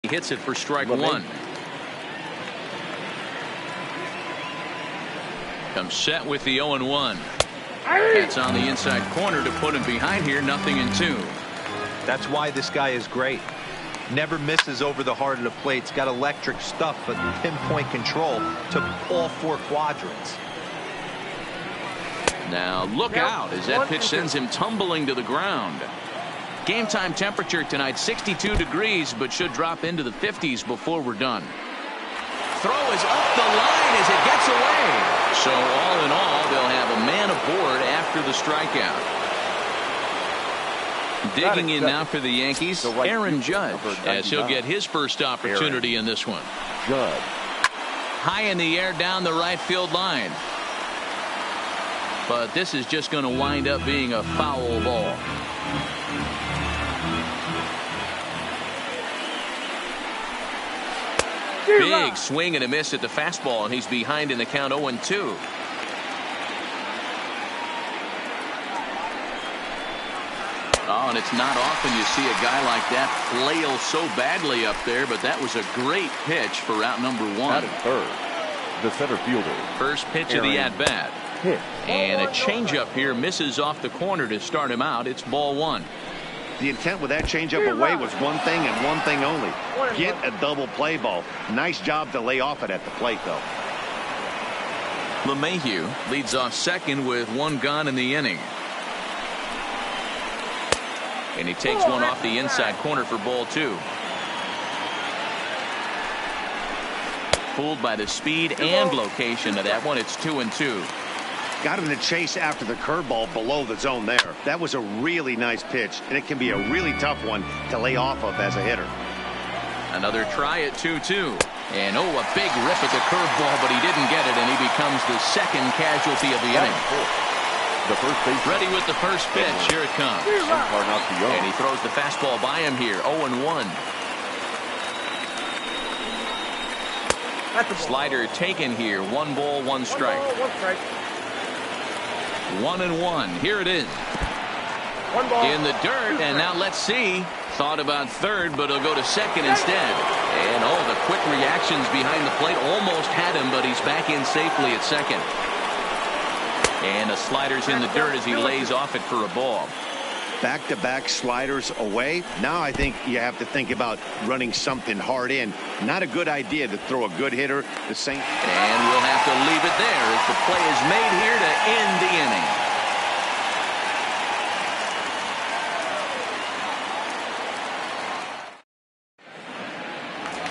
He hits it for strike one. Comes set with the 0-1. It's on the inside corner to put him behind here. 0-2. That's why this guy is great. Never misses over the heart of the plate. He's got electric stuff, but pinpoint control to all four quadrants. Now look out as that pitch sends him tumbling to the ground. Game time temperature tonight 62 degrees, but should drop into the 50s before we're done. Throw is up the line as it gets away. So all in all, they'll have a man aboard after the strikeout. Digging in now for the Yankees, Aaron Judge, as he'll get his first opportunity in this one. Judge. High in the air down the right field line. But this is just going to wind up being a foul ball. Big swing and a miss at the fastball, and he's behind in the count 0-2. Oh, and it's not often you see a guy like that flail so badly up there, but that was a great pitch for out number one. At third, the center fielder. First pitch of the at-bat. And a changeup here misses off the corner to start him out. It's ball one. The intent with that changeup away was one thing and one thing only. Get a double play ball. Nice job to lay off it at the plate, though. LeMahieu leads off second with one gone in the inning. And he takes one off the inside corner for ball two. Fooled by the speed and location of that one. It's 2-2. Got him to chase after the curveball below the zone there. That was a really nice pitch, and it can be a really tough one to lay off of as a hitter. Another try at 2-2. And a big rip at the curveball, but he didn't get it, and he becomes the second casualty of the inning. The first base. Ready with the first pitch. Here it comes. And he throws the fastball by him here. 0-1. Slider taken here. 1 ball, 1 strike. 1-1. Here it is. In the dirt, and now let's see. Thought about third, but he'll go to second instead. And the quick reactions behind the plate almost had him, but he's back in safely at second. And the slider's in the dirt as he lays off it for a ball. Back-to-back sliders away. Now I think you have to think about running something hard in. Not a good idea to throw a good hitter the same. And we'll have to leave it there as the play is made here to end the inning.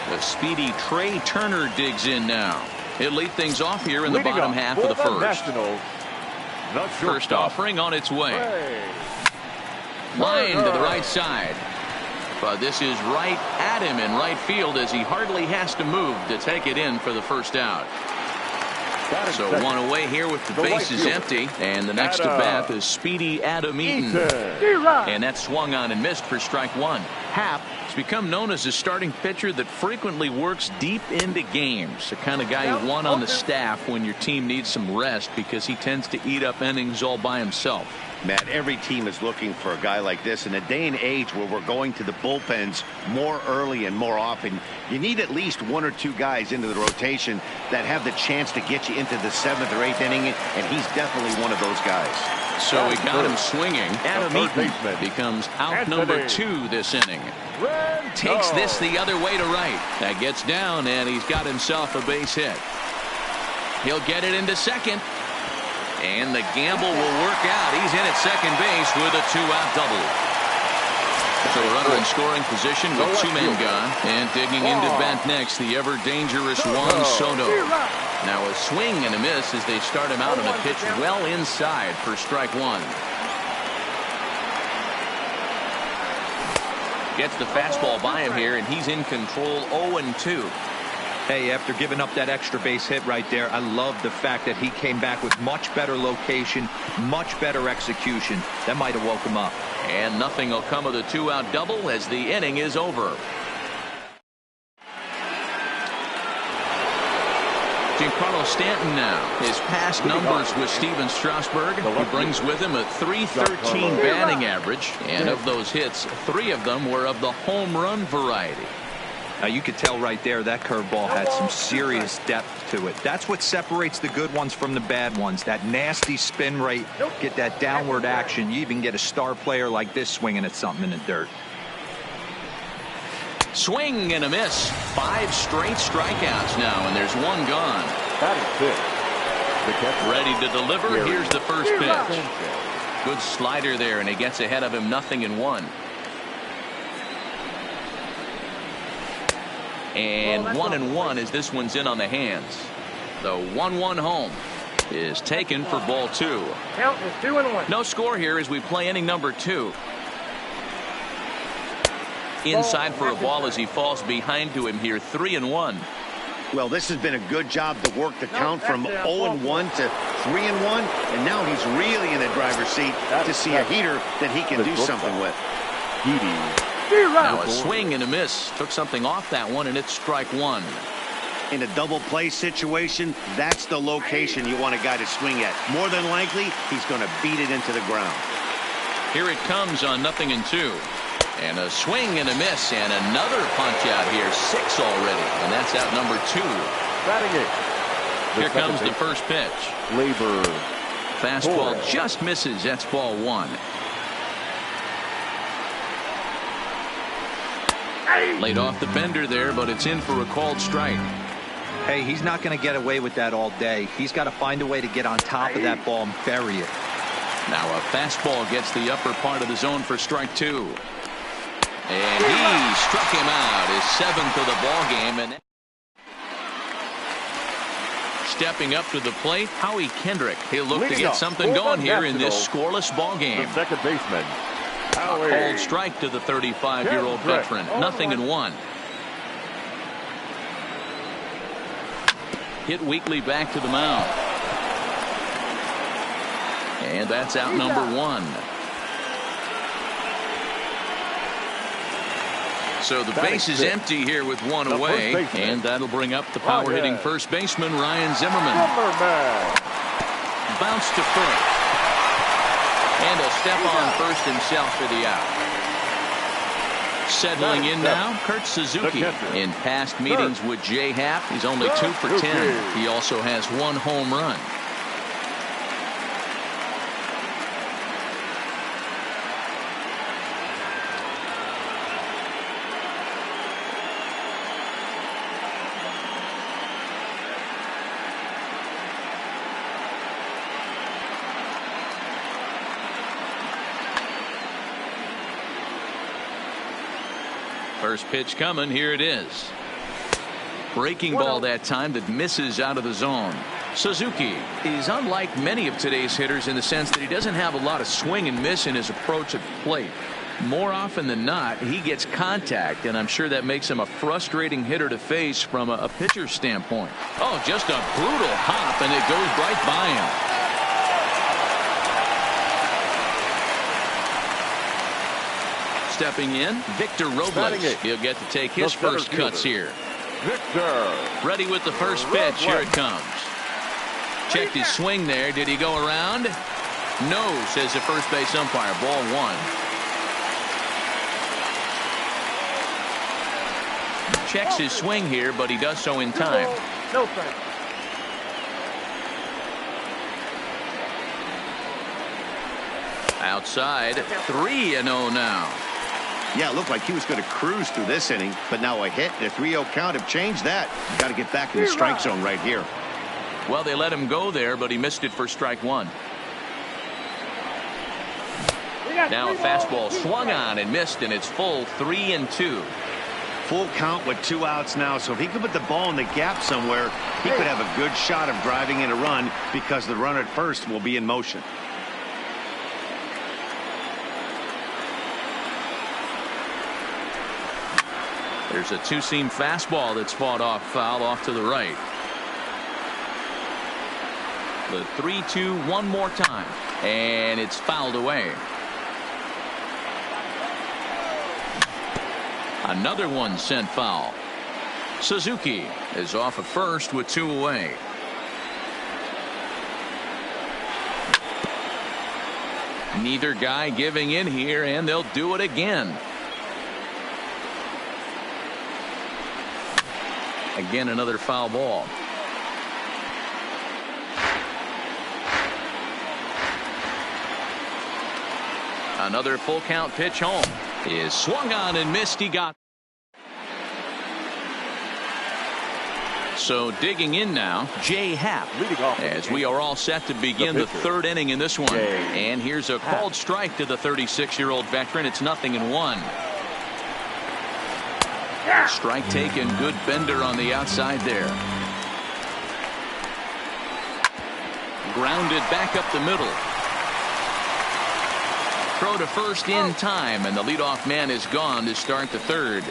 The speedy Trey Turner digs in now. He'll lead things off here in the bottom half of the first. First offering on its way. Line to the right side. But this is right at him in right field as he hardly has to move to take it in for the first out. So one away here with the bases empty. And the next at bat is speedy Adam Eaton. And that swung on and missed for strike one. Happ has become known as a starting pitcher that frequently works deep into games. The kind of guy you want on the staff when your team needs some rest because he tends to eat up innings all by himself. Matt, every team is looking for a guy like this. In a day and age where we're going to the bullpens more early and more often, you need at least 1 or 2 guys into the rotation that have the chance to get you into the 7th or 8th inning, and he's definitely one of those guys. So we got him swinging. Adam Eaton becomes out number 2 this inning. Takes this the other way to right. That gets down, and he's got himself a base hit. He'll get it into second. And the gamble will work out. He's in at second base with a 2-out double. So a runner in scoring position with 2 men gone. And digging into bat next, the ever-dangerous Juan Soto. Now a swing and a miss as they start him out on a pitch well inside for strike one. Gets the fastball by him here, and he's in control 0-2. Hey, after giving up that extra base hit right there, I love the fact that he came back with much better location, much better execution. That might have woke him up. And nothing will come of the 2-out double as the inning is over. Giancarlo Stanton now. His past numbers with Steven Strasburg. He brings with him a .313 batting average. And of those hits, 3 of them were of the home run variety. Now you could tell right there that curveball had some serious depth to it. That's what separates the good ones from the bad ones. That nasty spin rate, get that downward action. You even get a star player like this swinging at something in the dirt. Swing and a miss. 5 straight strikeouts now, and there's one gone. Ready to deliver. Here's the first pitch. Good slider there, and he gets ahead of him 0-1. And 1-1 as this one's in on the hands. The 1-1 home is taken for ball 2. Count is 2-1. No score here as we play inning number 2. Inside for a ball as he falls behind to him here. 3-1. Well, this has been a good job to work the count from 0-1 to 3-1, and now he's really in the driver's seat to see a heater that he can do something with. Now a swing and a miss. Took something off that one, and it's strike 1. In a double play situation, that's the location you want a guy to swing at. More than likely, he's going to beat it into the ground. Here it comes on 0-2. And a swing and a miss, and another punch out here. 6 already, and that's out number 2. Here comes the first pitch. Fastball just misses. That's ball 1. Laid off the bender there, but it's in for a called strike. Hey, he's not going to get away with that all day. He's got to find a way to get on top of that ball and bury it. Now a fastball gets the upper part of the zone for strike 2. And he struck him out, his 7th of the ball game. And stepping up to the plate, Howie Kendrick. He'll look to get something going here in this scoreless ball game. Second baseman. A cold strike to the 35-year-old veteran. 0-1. Hit weakly back to the mound. And that's out number 1. So the base is empty here with 1 away, and that'll bring up the power-hitting first baseman, Ryan Zimmerman. Bounce to first. And a step on first himself for the out. Settling in now, Kurt Suzuki. In past meetings with Jay Happ, he's only 2 for 10. He also has 1 home run. First pitch coming. Here it is. Breaking ball that time that misses out of the zone. Suzuki is unlike many of today's hitters in the sense that he doesn't have a lot of swing and miss in his approach at the plate. More often than not, he gets contact, and I'm sure that makes him a frustrating hitter to face from a pitcher's standpoint. Oh, just a brutal hop, and it goes right by him. Stepping in, Victor Robles. He'll get to take his first cuts here. Ready with the first pitch. Here it comes. Checked his swing there. Did he go around? No, says the first base umpire. Ball 1. Checks his swing here, but he does so in time. No strike. Outside, 3-0 now. Yeah, it looked like he was going to cruise through this inning, but now a hit and a 3-0 count have changed that. Got to get back in the strike zone right here. Well, they let him go there, but he missed it for strike 1. Now a fastball swung on and missed, and it's full 3-2. Full count with 2 outs now, so if he could put the ball in the gap somewhere, he could have a good shot of driving in a run because the runner at first will be in motion. There's a 2-seam fastball that's fought off foul off to the right. The 3-2 one more time, and it's fouled away. Another one sent foul. Suzuki is off at first with 2 away. Neither guy giving in here, and they'll do it again. Again, another foul ball. Another full count pitch home is swung on and missed. He got. So digging in now, Jay Happ, as we are all set to begin the third inning in this one. And here's a called strike to the 36-year-old veteran. It's 0-1. Strike taken. Good bender on the outside there. Grounded back up the middle. Throw to first in time, and the leadoff man is gone to start the third.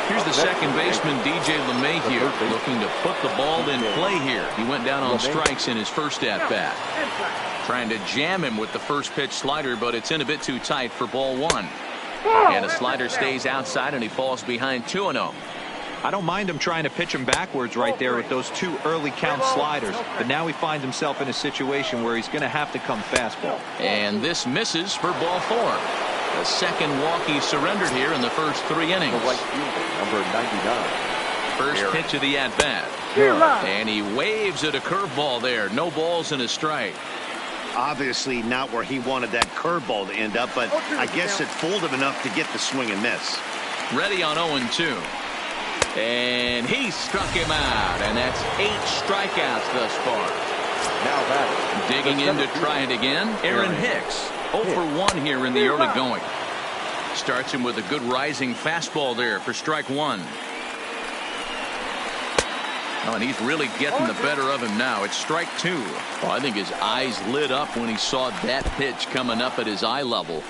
Here's the second baseman, DJ LeMahieu, looking to put the ball in play here. He went down on strikes in his first at-bat. Trying to jam him with the first pitch slider, but it's in a bit too tight for ball one. And a slider stays outside, and he falls behind 2-0. I don't mind him trying to pitch him backwards right there with those two early count sliders, but now he finds himself in a situation where he's going to have to come fastball. And this misses for ball four. The second walk he surrendered here in the first 3 innings. Right fielder, number 99. First pitch of the at-bat. And he waves at a curveball there. No balls and a strike. Obviously not where he wanted that curveball to end up, but I guess it fooled him enough to get the swing and miss. Ready on 0-2. And he struck him out, and that's 8 strikeouts thus far. Now that digging in to try it again, Aaron Hicks. 0 for 1 here in the early going. Starts him with a good rising fastball there for strike one. Oh, and he's really getting the better of him now. It's strike two. Oh, I think his eyes lit up when he saw that pitch coming up at his eye level.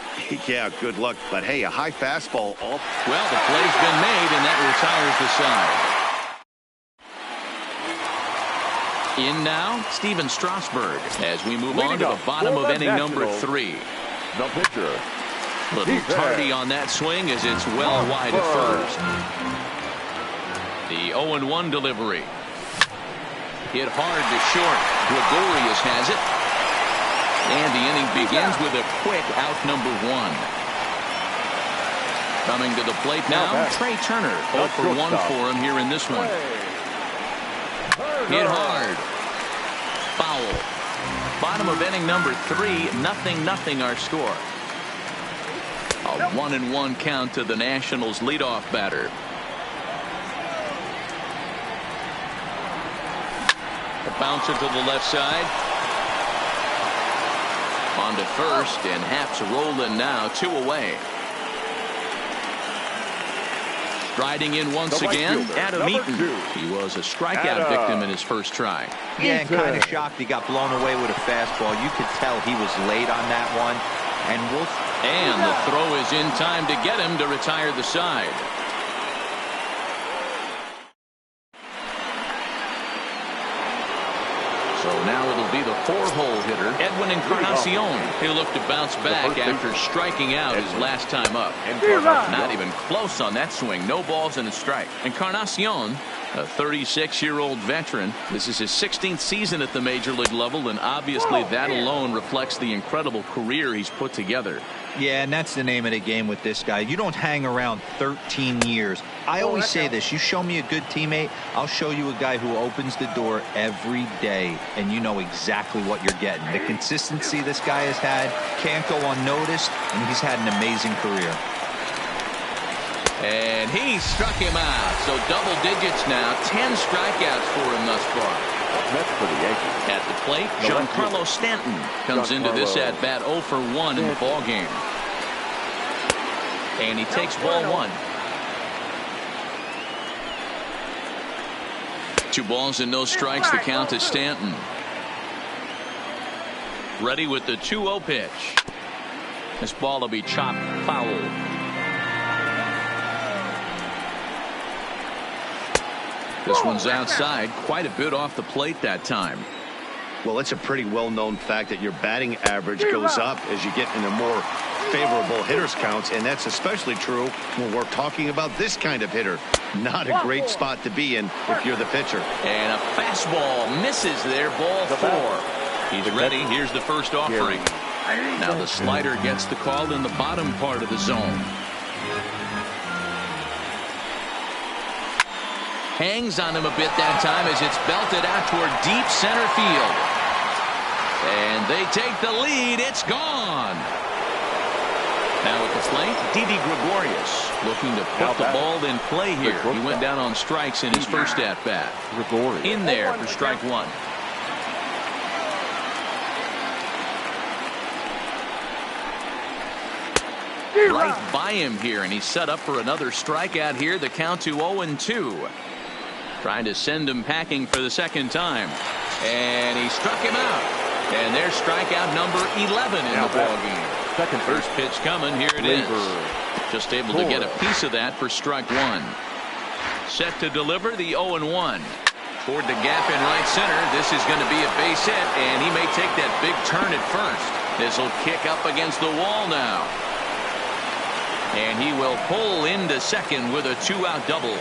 Yeah, good luck. But hey, a high fastball. Well, the play's been made, and that retires the side. In now, Steven Strasburg, as we move on to the bottom of inning number 3. The pitcher. Little tardy on that swing as it's well wide at first. The 0-1 delivery. Hit hard to short. Gregorius has it. And the inning begins with a quick out number 1. Coming to the plate now, Trey Turner. 0 for 1 for him here in this one. Hit hard. Foul. Bottom of inning number 3, 0-0 our score. A 1-1 count to the Nationals leadoff batter. A bouncer to the left side. On to first, and Happ's rolling now, 2 away. Striding in once again, Adam Eaton. He was a strikeout victim in his first try. Yeah, and kind of shocked he got blown away with a fastball. You could tell he was late on that one. And the throw is in time to get him to retire the side. So now it'll be the 4-hole hitter, Edwin Encarnacion. He'll look to bounce back after striking out his last time up. Not even close on that swing. No balls and a strike. Encarnacion, a 36-year-old veteran. This is his 16th season at the major league level, and obviously that alone reflects the incredible career he's put together. Yeah, and that's the name of the game with this guy. You don't hang around 13 years. I always say this. You show me a good teammate, I'll show you a guy who opens the door every day, and you know exactly what you're getting. The consistency this guy has had can't go unnoticed, and he's had an amazing career. And he struck him out. So double digits now. 10 strikeouts for him thus far. That's for the Yankees. At the plate, Giancarlo Stanton comes into this at-bat 0 for 1 in the ballgame. And he takes ball 1. 2 balls and no strikes. The count to Stanton. Ready with the 2-0 pitch. This ball will be chopped foul. This one's outside, quite a bit off the plate that time. Well, it's a pretty well-known fact that your batting average goes up as you get into more favorable hitters counts, and that's especially true when we're talking about this kind of hitter. Not a great spot to be in if you're the pitcher. And a fastball misses there, ball 4. He's ready. Here's the first offering. Now the slider gets the call in the bottom part of the zone. Hangs on him a bit that time as it's belted out toward deep center field. And they take the lead. It's gone. Now at the plate, Didi Gregorius looking to put the ball in play here. He went down on strikes in his first at-bat. In there for strike one. Right by him here, and he's set up for another strikeout here. The count to 0-2. Trying to send him packing for the second time. And he struck him out. And there's strikeout number 11 in the ball game. Second first pitch coming. Here it is. Just able to get a piece of that for strike one. Set to deliver the 0-1. Toward the gap in right center. This is going to be a base hit, and he may take that big turn at first. This will kick up against the wall now. And he will pull into second with a 2-out double.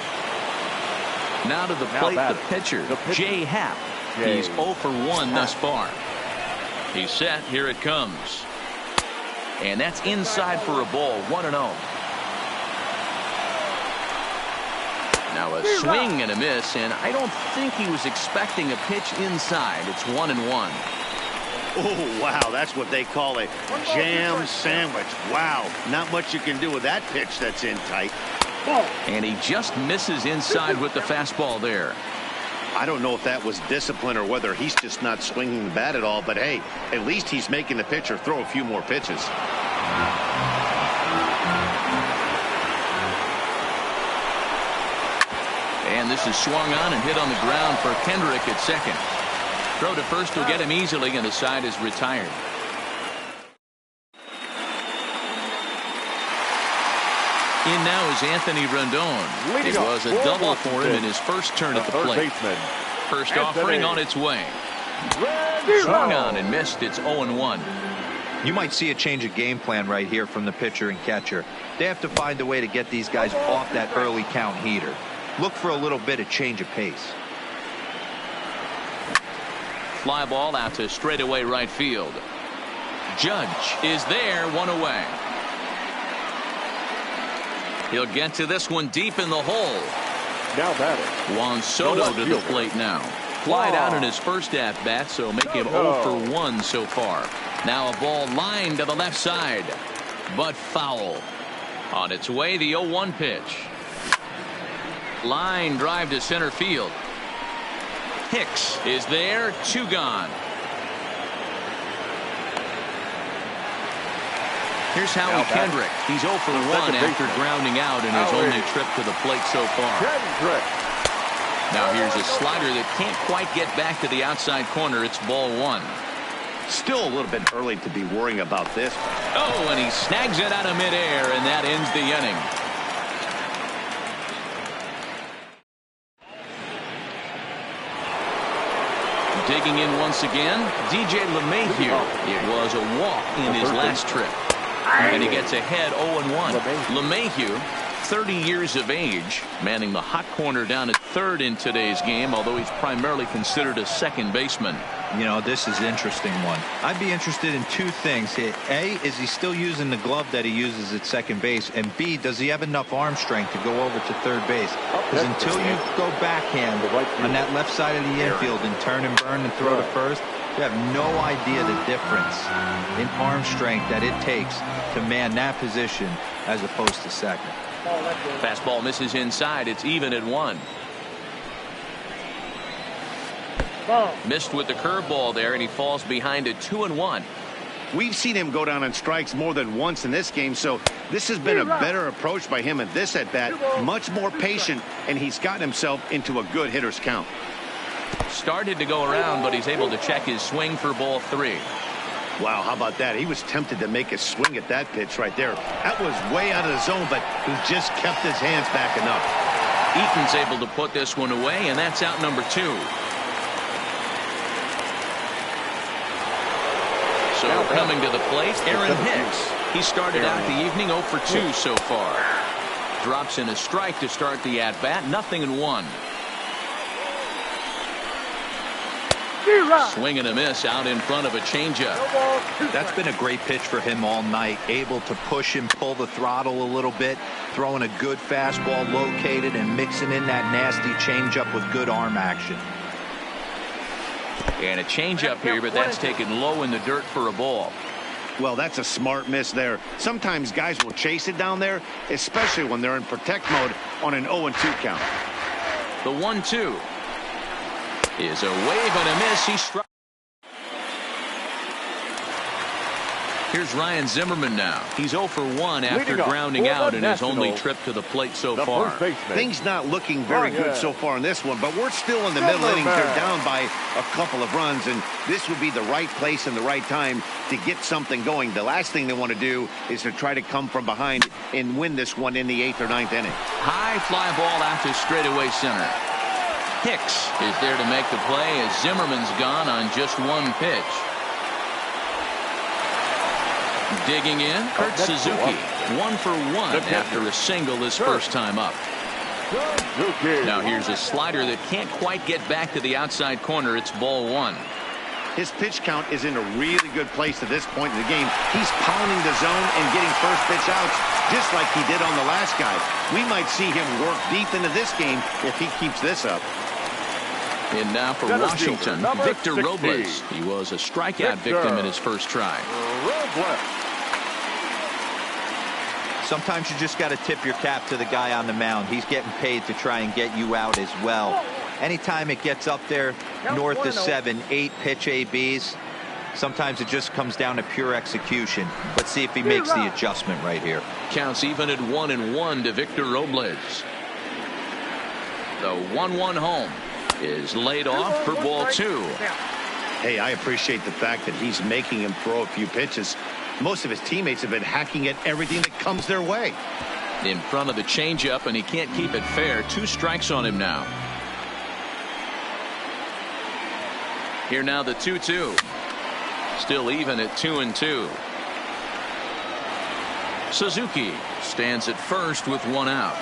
Now to the plate, the pitcher, Jay Happ. He's 0 for 1 thus far. He's set. Here it comes. And that's inside for a ball. 1-0. Now a swing and a miss, and I don't think he was expecting a pitch inside. It's 1-1. Oh, wow, that's what they call a jam sandwich. Wow, not much you can do with that pitch that's in tight. And he just misses inside with the fastball there. I don't know if that was discipline or whether he's just not swinging the bat at all, but hey, at least he's making the pitcher throw a few more pitches. And this is swung on and hit on the ground for Kendrick at second. Throw to first will get him easily, and the side is retired. In now is Anthony Rendon. It was a double for him in his first turn at the plate. First offering on its way. Swung on and missed. It's 0-1. You might see a change of game plan right here from the pitcher and catcher. They have to find a way to get these guys off that early count heater. Look for a little bit of change of pace. Fly ball out to straightaway right field. Judge is there, one away. He'll get to this one deep in the hole. Now batting, Juan Soto to the plate now. Flied out in his first at bat, so make him 0 for 1 so far. Now a ball lined to the left side, but foul. On its way, the 0-1 pitch. Line drive to center field. Hicks is there, 2 gone. Here's Howie Kendrick. He's 0 for 1 after grounding out in his only trip to the plate so far. Now here's a slider that can't quite get back to the outside corner. It's ball 1. Still a little bit early to be worrying about this. Oh, and he snags it out of midair, and that ends the inning. Digging in once again, DJ LeMahieu. It was a walk in his last trip. And he gets ahead 0-1. LeMahieu, 30 years of age, manning the hot corner down at third in today's game, although he's primarily considered a second baseman. You know, this is an interesting one. I'd be interested in 2 things. A, is he still using the glove that he uses at second base? And B, does he have enough arm strength to go over to third base? Because until you go backhand on that left side of the infield and turn and burn and throw to first, you have no idea the difference in arm strength that it takes to man that position as opposed to second. Fastball misses inside. It's even at 1. Missed with the curveball there, and he falls behind at 2-1. We've seen him go down on strikes more than once in this game, so this has been a better approach by him at this at-bat. Much more patient, and he's gotten himself into a good hitter's count. Started to go around, but he's able to check his swing for ball 3. Wow, how about that? He was tempted to make a swing at that pitch right there. That was way out of the zone, but he just kept his hands back enough. Eaton's able to put this one away, and that's out number 2. So coming to the plate, Aaron Hicks. He started out the evening 0 for 2 so far. Drops in a strike to start the at-bat, 0-1. Swing and a miss out in front of a changeup. That's been a great pitch for him all night. Able to push and pull the throttle a little bit, throwing a good fastball located and mixing in that nasty changeup with good arm action. And a changeup here, but that's taken low in the dirt for a ball. Well, that's a smart miss there. Sometimes guys will chase it down there, especially when they're in protect mode on an 0-2 count. The 1-2 is a wave and a miss. He struck. Here's Ryan Zimmerman now. He's 0 for 1 after grounding out in his only trip to the plate so far. Things not looking very good so far in this one, but we're still in the middle innings. They're down by a couple of runs, and this would be the right place and the right time to get something going. The last thing they want to do is to try to come from behind and win this one in the 8th or 9th inning. High fly ball out to straightaway center. Hicks is there to make the play as Zimmerman's gone on just one pitch. Digging in, Kurt Suzuki, 1 for 1 after a single his first time up. Now here's a slider that can't quite get back to the outside corner. It's ball 1. His pitch count is in a really good place at this point in the game. He's pounding the zone and getting first pitch outs just like he did on the last guy. We might see him work deep into this game if he keeps this up. And now for Washington, Victor Robles. He was a strikeout victim in his first try. Sometimes you just got to tip your cap to the guy on the mound. He's getting paid to try and get you out as well. Anytime it gets up there north of 7, 8 pitch ABs, sometimes it just comes down to pure execution. Let's see if he makes the adjustment right here. Counts even at 1-1 to Victor Robles. The 1-1 home is laid off for ball 2. Hey, I appreciate the fact that he's making him throw a few pitches. Most of his teammates have been hacking at everything that comes their way. In front of the changeup, and he can't keep it fair. 2 strikes on him now. Here now the 2-2. Still even at 2-2. Suzuki stands at first with 1 out.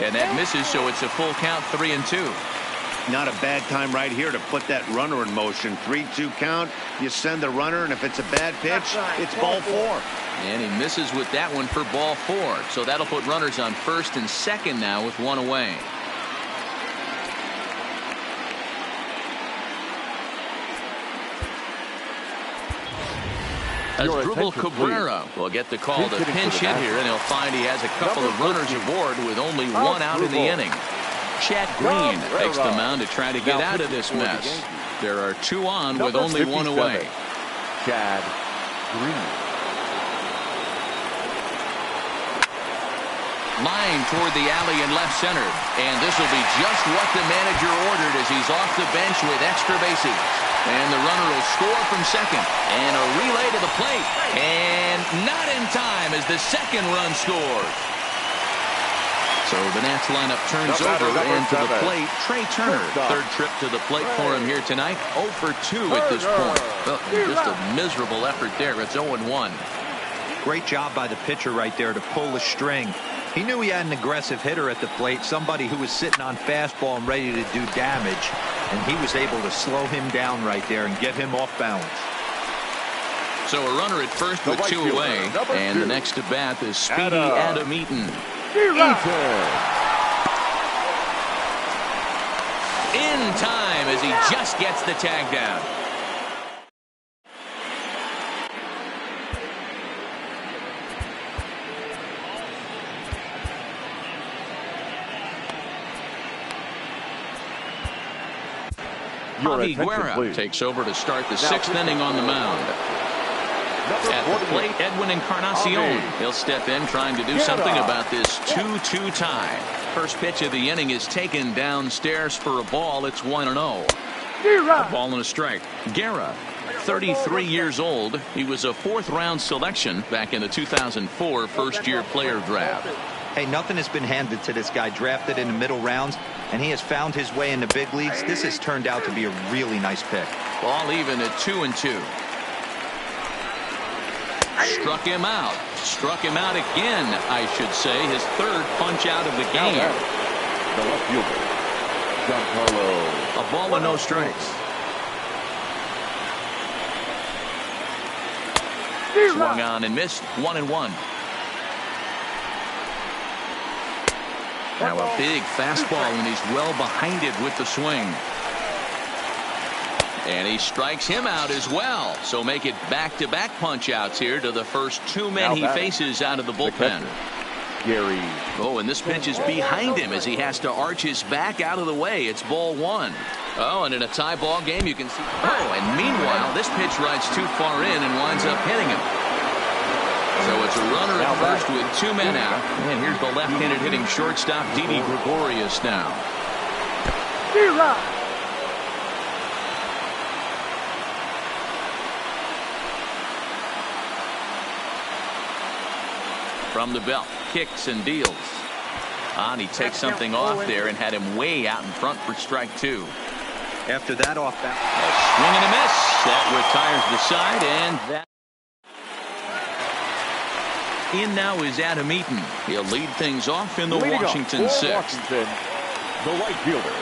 And that misses, so it's a full count, 3-2. Not a bad time right here to put that runner in motion. 3-2 count. You send the runner, and if it's a bad pitch, it's ball 4. And he misses with that one for ball 4. So that'll put runners on first and second now with 1 away. Asdrubal Cabrera will get the call to pinch hit here, and he'll find he has a couple of runners aboard with only 1 out in the inning. Chad Green takes the mound to try to get out of this mess. There are 2 on with only 1 away. Chad Green. Line toward the alley and left center. And this will be just what the manager ordered as he's off the bench with extra bases. And the runner will score from second. And a relay to the plate. And not in time as the second run scores. So the Nats lineup turns over, and to the plate, Trey Turner. Third trip to the plate for him here tonight. 0 for 2 at this point. Just a miserable effort there. It's 0-1. Great job by the pitcher right there to pull the string. He knew he had an aggressive hitter at the plate, somebody who was sitting on fastball and ready to do damage, and he was able to slow him down right there and get him off balance. So a runner at first with 2 away, and the next to bat is speedy Adam Eaton. In time as he just gets the tag down. Javi Guerra takes over to start the 6th inning on the mound. At the plate, Edwin Encarnacion. He'll step in trying to do something about this 2-2 tie. First pitch of the inning is taken downstairs for a ball. It's 1-0. A ball and a strike. Guerra, 33 years old. He was a 4th-round selection back in the 2004 first-year player draft. Hey, nothing has been handed to this guy. Drafted in the middle rounds, and he has found his way in the big leagues. This has turned out to be a really nice pick. Ball even at 2-2. Struck him out. Struck him out again, I should say. His 3rd punch out of the game. Giancarlo. A ball with no strikes. Swung on and missed. 1-1. Now a big fastball, and he's well behind it with the swing. And he strikes him out as well. So make it back-to-back punch-outs here to the first two men he faces out of the bullpen. Gary. Oh, and this pitch is behind him as he has to arch his back out of the way. It's ball one. Oh, and in a tie ball game, you can see. Oh, and meanwhile, this pitch rides too far in and winds up hitting him. So it's a runner at first with two men out. And here's the left-handed hitting shortstop, Didi Gregorius now. From the belt, kicks and deals. He takes something off there and had him way out in front for strike two. After that off bat. A swing and a miss. That retires the side, and that. In now is Adam Eaton. He'll lead things off in the Washington sixth. Washington, the right fielder.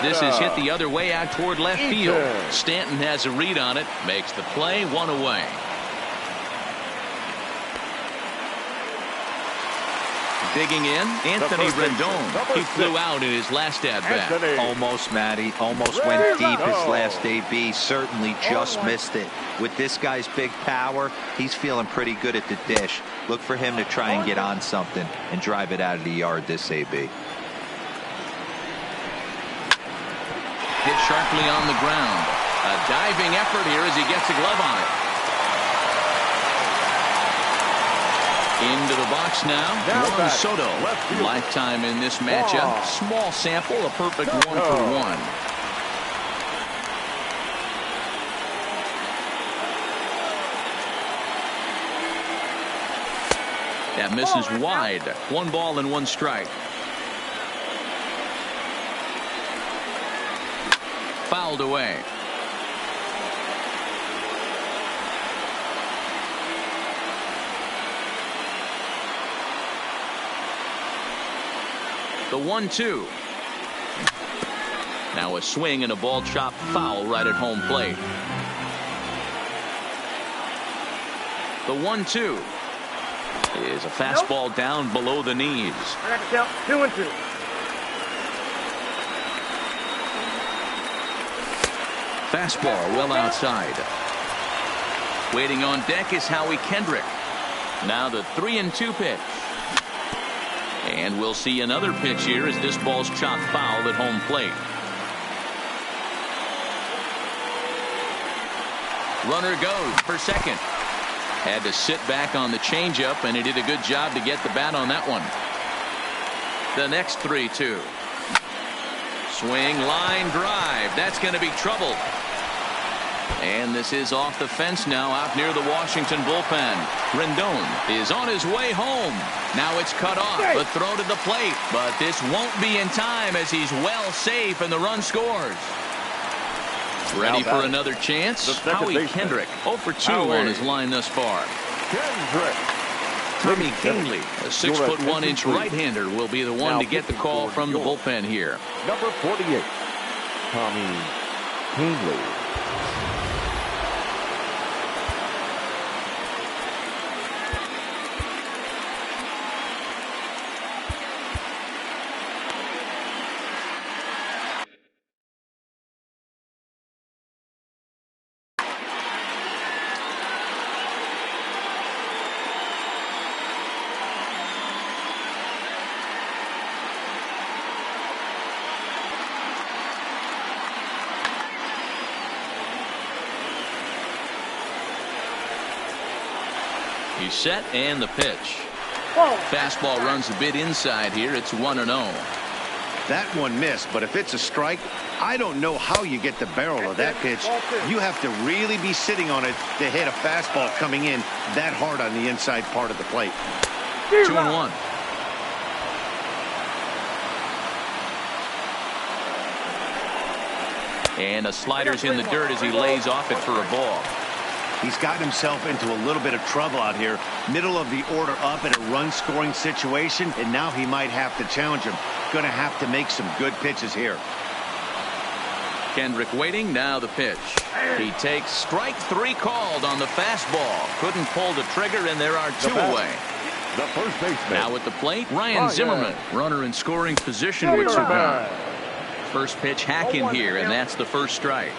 This is hit the other way out toward left field. Stanton has a read on it. Makes the play, one away. Digging in, Anthony Rendon. He flew out in his last at-bat. Almost, Matty. Almost went deep his last AB. Certainly just missed it. With this guy's big power, he's feeling pretty good at the dish. Look for him to try and get on something and drive it out of the yard this AB. Hit sharply on the ground. A diving effort here as he gets a glove on it. Into the box now, Juan Soto. Lifetime in this matchup. Small sample, a perfect 1-for-1. That misses wide. 1 ball and 1 strike. Fouled away. The 1-2. Now a swing and a ball chopped foul right at home plate. The 1-2 is a fastball down below the knees. I got to count 2-2. Fastball well outside. Waiting on deck is Howie Kendrick. Now the 3-2 pitch. And we'll see another pitch here as this ball's chopped foul at home plate. Runner goes for second. Had to sit back on the changeup, and he did a good job to get the bat on that one. The next 3-2. Swing, line, drive. That's going to be trouble. And this is off the fence now out near the Washington bullpen. Rendon is on his way home. Now it's cut off. The throw to the plate. But this won't be in time as he's well safe and the run scores. Ready for another chance? Howie Kendrick 0-for-2 on his line thus far. Tommy Kahnle, a 6'1" right-hander, will be the one to get the call from the bullpen here. Number 48, Tommy Kahnle. He's set and the pitch. Fastball runs a bit inside here. It's 1-0. That one missed, but if it's a strike, I don't know how you get the barrel of that pitch. You have to really be sitting on it to hit a fastball coming in that hard on the inside part of the plate. 2-1. And a slider's in the dirt as he lays off it for a ball. He's gotten himself into a little bit of trouble out here. Middle of the order up in a run-scoring situation, and now he might have to challenge him. going to have to make some good pitches here. Kendrick waiting. Now the pitch. He takes strike 3 called on the fastball. Couldn't pull the trigger, and there are 2 away. The first baseman. Now at the plate, Ryan Zimmerman. Runner in scoring position with 2 gone. First pitch hacking here, and that's the first strike.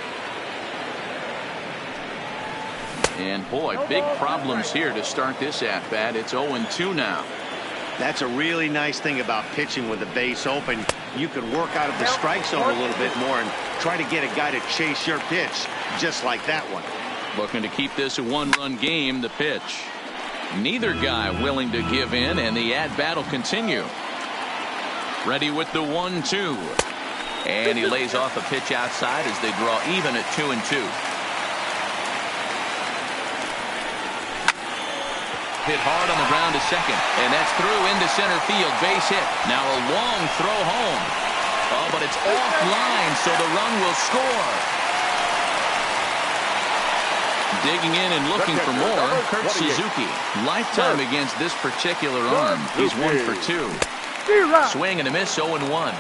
And boy, big problems here to start this at-bat. It's 0-2 now. That's a really nice thing about pitching with the base open. You can work out of the strike zone a little bit more and try to get a guy to chase your pitch, just like that one. Looking to keep this a 1-run game. The pitch. Neither guy willing to give in, and the at-bat will continue. Ready with the 1-2. And he lays off a pitch outside as they draw even at 2-2. Hit hard on the ground to second, and that's through into center field. Base hit. Now a long throw home. Oh, but it's offline, so the run will score. Digging in and looking for more, Kurt Suzuki. Lifetime against this particular arm. He's 1 for 2. Swing and a miss, 0-1.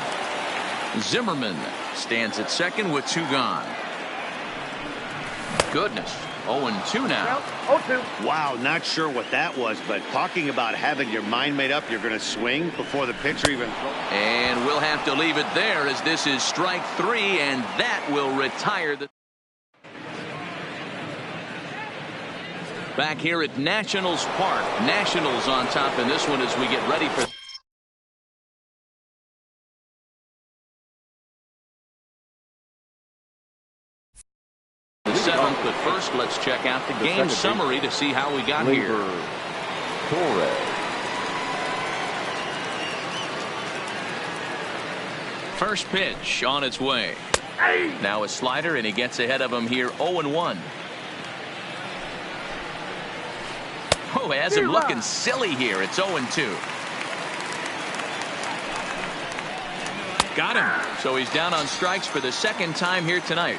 Zimmerman stands at second with 2 gone. Goodness. 0-2 now. 0-2. Wow, not sure what that was, but talking about having your mind made up, you're going to swing before the pitcher even. And we'll have to leave it there as this is strike 3, and that will retire the. Back here at Nationals Park. Nationals on top in this one as we get ready for. The 7th, but first let's check out the game summary to see how we got here. Torres. First pitch on its way. Now a slider, and he gets ahead of him here. 0-1. Oh, has him looking silly here. It's 0-2. Got him. So he's down on strikes for the 2nd time here tonight.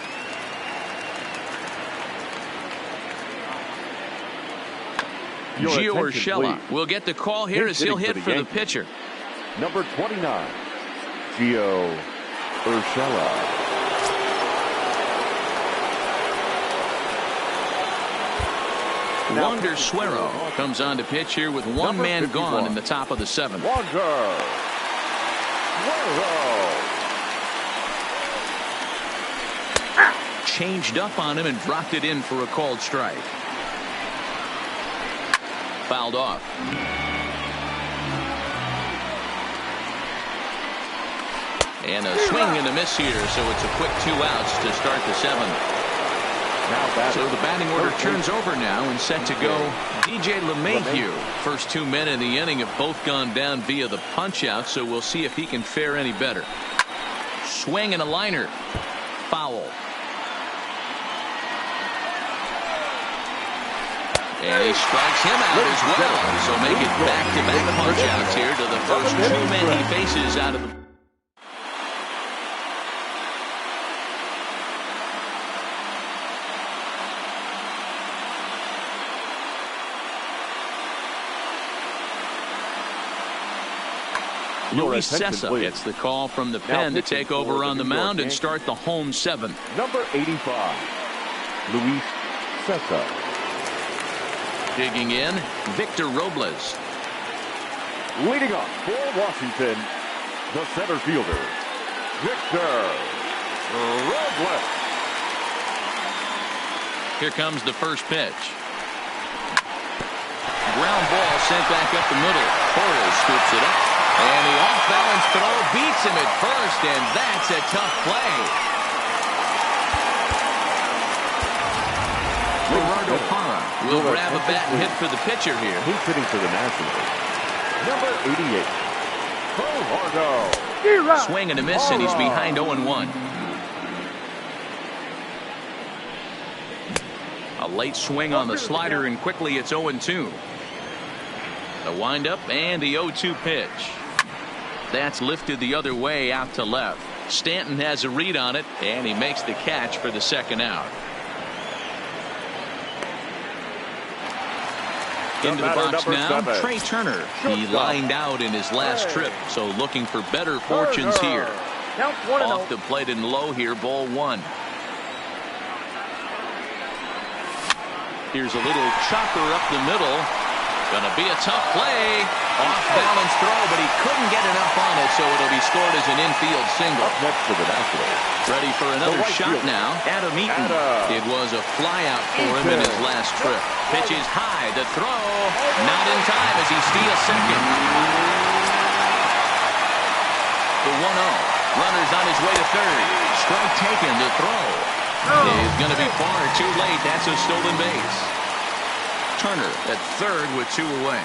Gio Urshela will get the call here as he'll hit for the pitcher. Number 29, Gio Urshela. Wander Suero comes on to pitch here with 1 man gone in the top of the 7th. Wander Suero. Changed up on him and dropped it in for a called strike. Fouled off. And a swing and a miss here, so it's a quick 2 outs to start the 7th. So the batting order turns over now and set to go. DJ LeMahieu. First 2 men in the inning have both gone down via the punch out, so we'll see if he can fare any better. Swing and a liner. Foul. And he strikes him out as well. So make it back-to-back punch-outs here to the first 2 men he faces out of the. Luis Cessa gets the call from the pen to take over on the mound and start the home 7th. Number 85, Luis Cessa. Digging in, Victor Robles. Leading off for Washington, the center fielder, Victor Robles. Here comes the first pitch. Ground ball sent back up the middle. Torres scoops it up. And the off-balance throw beats him at first, and that's a tough play. Gerardo Parra will grab a bat and hit for the pitcher here. He's hitting for the Nationals. Number 88, Gerardo. Swing and a miss, and he's behind 0-1. A late swing on the slider, and quickly it's 0-2. The windup and the 0-2 pitch. That's lifted the other way out to left. Stanton has a read on it, and he makes the catch for the 2nd out. Into the box now, 7. Trey Turner. He lined out in his last trip, so looking for better fortunes here. Count 1-0. Off the plate and low here, ball 1. Here's a little chopper up the middle. Gonna be a tough play. Off balance throw, but he couldn't get enough on it, so it'll be scored as an infield single. Up next for the Nationals. Ready for another shot field. now. Adam Eaton. It was a flyout for him in his last trip. Pitches high, the throw. Not in time as he steals second. The 1-0. Runner's on his way to third. Strike taken, the throw. Is going to be far too late. That's a stolen base. Turner at third with 2 away.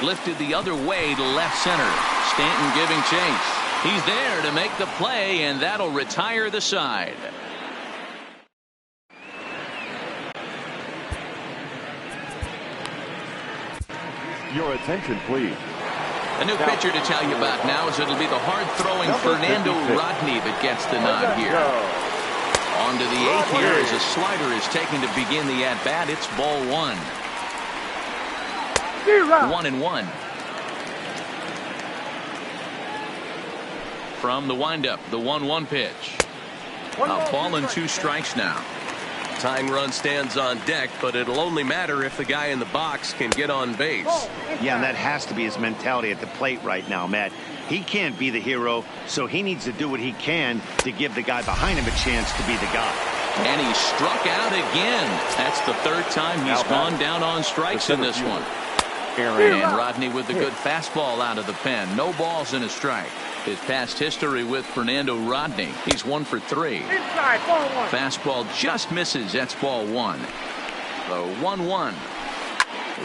Lifted the other way to left center. Stanton giving chase. He's there to make the play, and that'll retire the side. Your attention, please. A new pitcher to tell you about now is it'll be the hard-throwing Fernando Rodney that gets the nod here. On to the 8th here as a slider is taken to begin the at-bat. It's ball 1. 1-1. From the windup, the 1-1 pitch. A ball and 2 strikes now. Tying run stands on deck, but it'll only matter if the guy in the box can get on base. Yeah, and that has to be his mentality at the plate right now, Matt. He can't be the hero, so he needs to do what he can to give the guy behind him a chance to be the guy. And he struck out again. That's the 3rd time he's gone down on strikes in this one. And Rodney with the good fastball out of the pen. No balls and a strike. His past history with Fernando Rodney. He's 1 for 3. Inside, ball 1. Fastball just misses. That's ball 1. The 1-1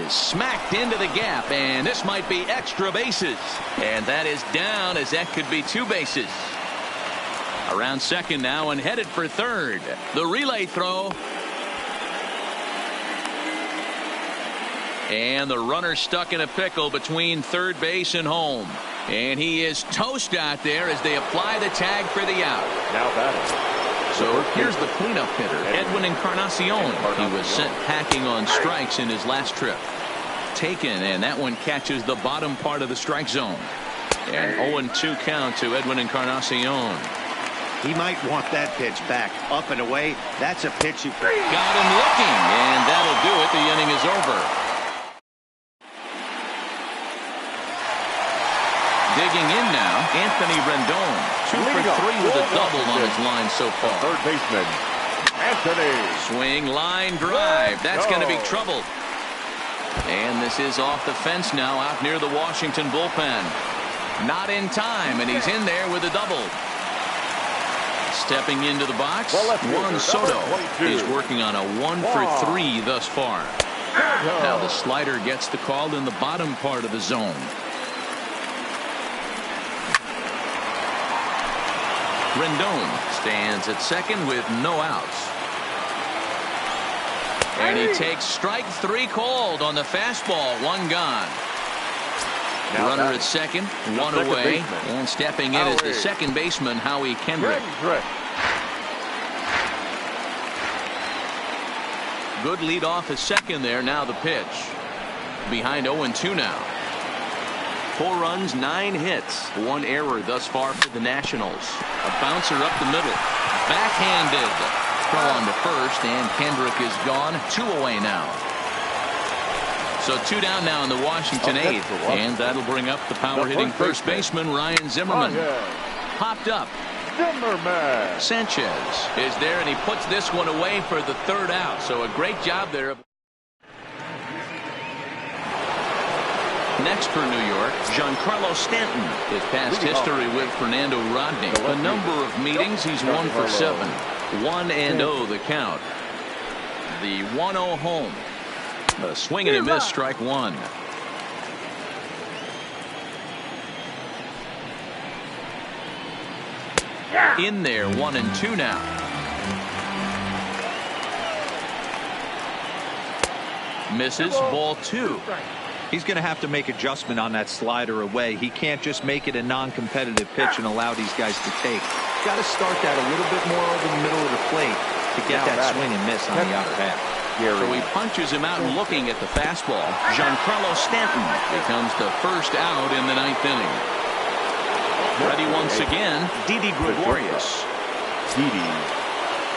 is smacked into the gap, and this might be extra bases. And that is down, as that could be 2 bases. Around second now and headed for third. The relay throw. And the runner stuck in a pickle between third base and home. And he is toast out there as they apply the tag for the out. Now batting. So here's the cleanup hitter, Edwin Encarnacion. He was sent packing on strikes in his last trip. Taken, and that one catches the bottom part of the strike zone. And 0-2 count to Edwin Encarnacion. He might want that pitch back. Up and away, that's a pitch you got him looking, and that'll do it. The inning is over. Digging in now, Anthony Rendon. 2 for 3 with a double on his line so far. Third baseman, Anthony. Swing, line drive. That's going to be trouble. And this is off the fence now out near the Washington bullpen. Not in time, and he's in there with a double. Stepping into the box, Juan Soto is working on a 1 for 3 thus far. Now the slider gets the call in the bottom part of the zone. Rendon stands at second with no outs. And he takes strike 3 called on the fastball. 1 gone. Runner at second, 1 away. And stepping in is the second baseman, Howie Kendrick. Good lead off at second there. Now the pitch. Behind 0-2 now. 4 runs, 9 hits, 1 error thus far for the Nationals. A bouncer up the middle. Backhanded. Throw on to first, and Kendrick is gone. 2 away now. So 2 down now in the Washington 8th. And that'll bring up the power-hitting first baseman, Ryan Zimmerman. Popped up. Zimmerman. Sanchez is there, and he puts this one away for the 3rd out. So a great job there. Next for New York, Giancarlo Stanton. His past history with Fernando Rodney. A number of meetings, he's 1 for 7. 1-0 the count. The 1-0 home. A swing and a miss, strike 1. In there, 1-2 now. Misses, ball 2. He's going to have to make adjustment on that slider away. He can't just make it a non-competitive pitch and allow these guys to take. Got to start that a little bit more over the middle of the plate to get that swing and miss on the outer half. So he punches him out looking at the fastball. Giancarlo Stanton becomes the first out in the 9th inning. Ready once again, Didi Gregorius. Didi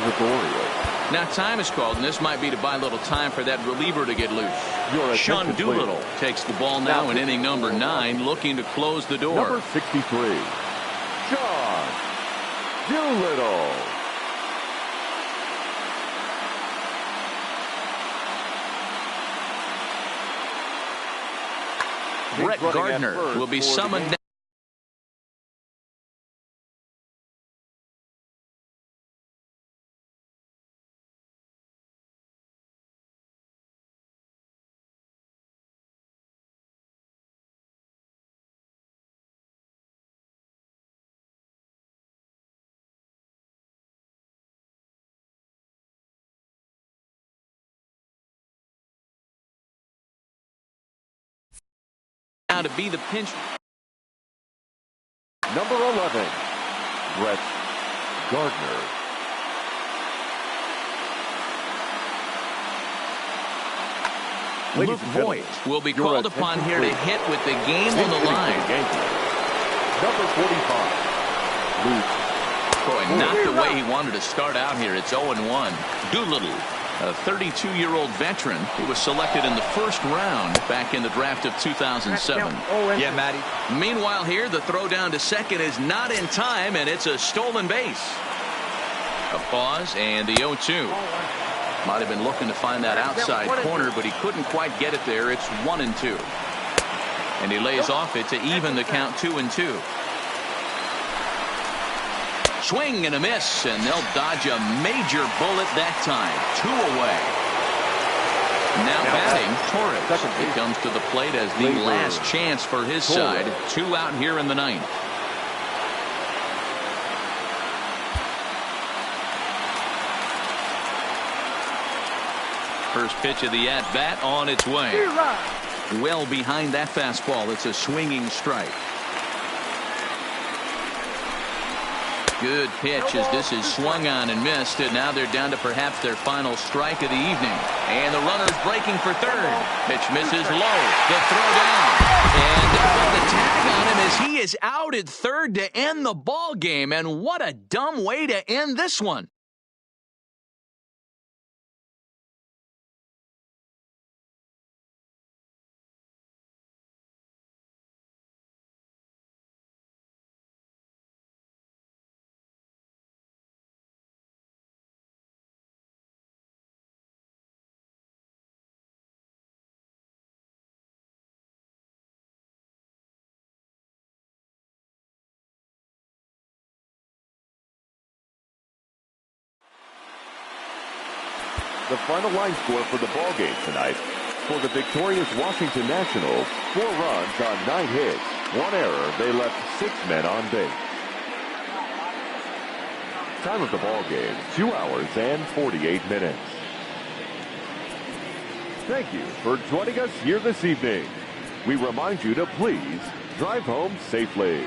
Gregorius. Now time is called, and this might be to buy a little time for that reliever to get loose. Sean Doolittle takes the ball now in inning number 9, looking to close the door. Number 63, Sean Doolittle. Brett Gardner will be summoned. Now to be the pinch. Number 11, Brett Gardner. Luke Voigt will be called upon here to hit with the game on the line. Number 45, Luke. Boy, not the way he wanted to start out here. It's 0-1. Doolittle, a 32-year-old veteran who was selected in the first round back in the draft of 2007. Yeah, Matty. Meanwhile here, the throw down to second is not in time, and it's a stolen base. A pause, and the 0-2. Might have been looking to find that outside corner, but he couldn't quite get it there. It's 1-2. And he lays off it to even the count 2-2. Swing and a miss, and they'll dodge a major bullet that time. 2 away. Now batting, Torres. He comes to the plate as the last chance for his side. 2 out here in the 9th. First pitch of the at-bat on its way. Well behind that fastball. It's a swinging strike. Good pitch as this is swung on and missed, and now they're down to perhaps their final strike of the evening. And the runner's breaking for third. Pitch misses low. The throw down. And the tag on him as he is out at third to end the ball game. And what a dumb way to end this one. The final line score for the ball game tonight. For the victorious Washington Nationals, 4 runs on 9 hits, 1 error. They left 6 men on base. Time of the ball game, 2 hours and 48 minutes. Thank you for joining us here this evening. We remind you to please drive home safely.